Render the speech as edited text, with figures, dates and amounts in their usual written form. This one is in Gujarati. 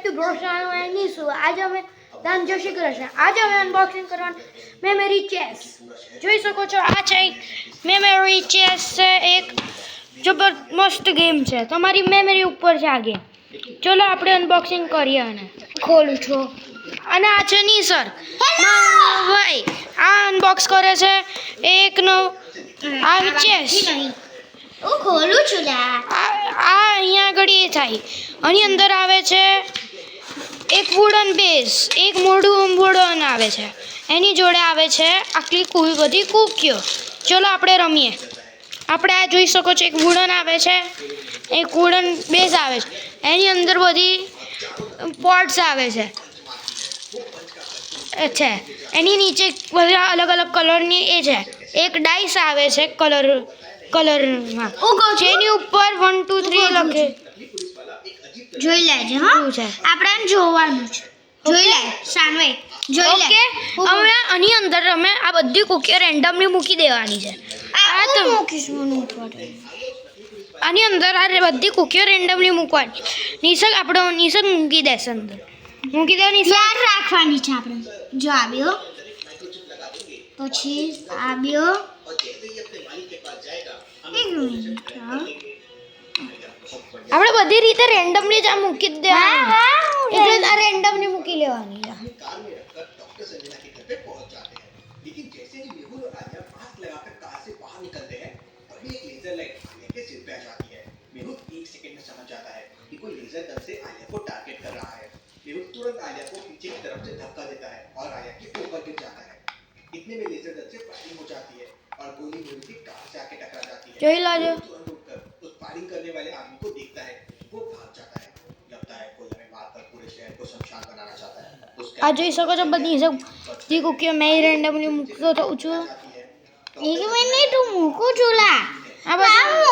ટુ બ્રોશાનું નીસુ. આજે અમે દાન જય શ્રી કૃષ્ણ. આજે અમે અનબોક્સિંગ કરવાનું મેમરી ચેસ. જોઈ શકો છો આ છે મેમરી ચેસ છે, એક જબરદસ્ત ગેમ છે. તમારી મેમરી ઉપર છે આ ગેમ. ચલો આપણે અનબોક્સિંગ કરીએ. અને ખોલું છું. અને આ છે નીસર ભાઈ, આ અનબોક્સ કરે છે એકનો આ ચેસ. હું ખોલું છું લા. આ અહીંયા આગળ એ થાય. આની અંદર આવે છે એક વુડન બેઝ, એક મોઢું વુડન આવે છે. એની જોડે આવે છે આટલી બધી કૂકીઓ. ચલો આપણે રમીએ. આપણે આ જોઈ શકો છો, એક વુડન આવે છે, એક વુડન બેઝ આવે છે. એની અંદર બધી પોટ્સ આવે છે. અચ્છા, એની નીચે બધા અલગ અલગ કલરની એ છે. એક ડાઈસ આવે છે કલરમાં, જેની ઉપર 1 2 3 લખે. જોઈ લેજે હા, શું છે આપણે જોવાનું છે. જોઈ લે સાનવે, જોઈ લે. ઓકે, હવે આની અંદર અમે આ બધી કૂકીઓ રેન્ડમલી મૂકી દેવાની છે. આ તો મૂકીશ મને ઉપર. આની અંદર આ બધી કૂકીઓ રેન્ડમલી મૂકવાની. નિસર્ગ આપણો નિસર્ગ મૂકી દેશે અંદર. મૂકી દે નિસર્ગ. યાદ રાખવાની છે આપણે. જો આવ્યો, પછી આવ્યો. એક મિનિટ હા. આપણે બધી રીતે રેન્ડમલી જ આ મૂકી જ દેવાની. હા, એટલે આ રેન્ડમલી મૂકી લેવાની. कार में रखकर डॉक्टर संजना के घर पे पहुंच जाते हैं, लेकिन जैसे ही मेहुल और आलिया मास्क लगाकर कार से बाहर निकलते हैं, तभी एक लेजर लाइट आलिया के सिर पे आ जाती है. मेहुल 1 सेकंड में समझ जाता है कि कोई लेजर गन से आलिया को टारगेट कर रहा है. मेहुल तुरंत आलिया को पीछे की तरफ से धक्का देता है और आलिया के ऊपर गिर जाता है. इतने में लेजर गन से फायरिंग हो जाती है और गोली मेहुल की कार से आके टकरा जाती है. જોઈ લાજો. तुरंत उठकर उस फायरिंग करने वाले आदमी को देखता है. वो भाग जाता है. लगता है कोई हमें मारकर पूरे शहर को शमशान बनाना चाहता है. આ જોઈ શકો છો બધી કૂકીઓ મેં રેન્ડમલી મૂકતો તો છું. એક મિનિટ હું મૂકું છું લા. આ બધી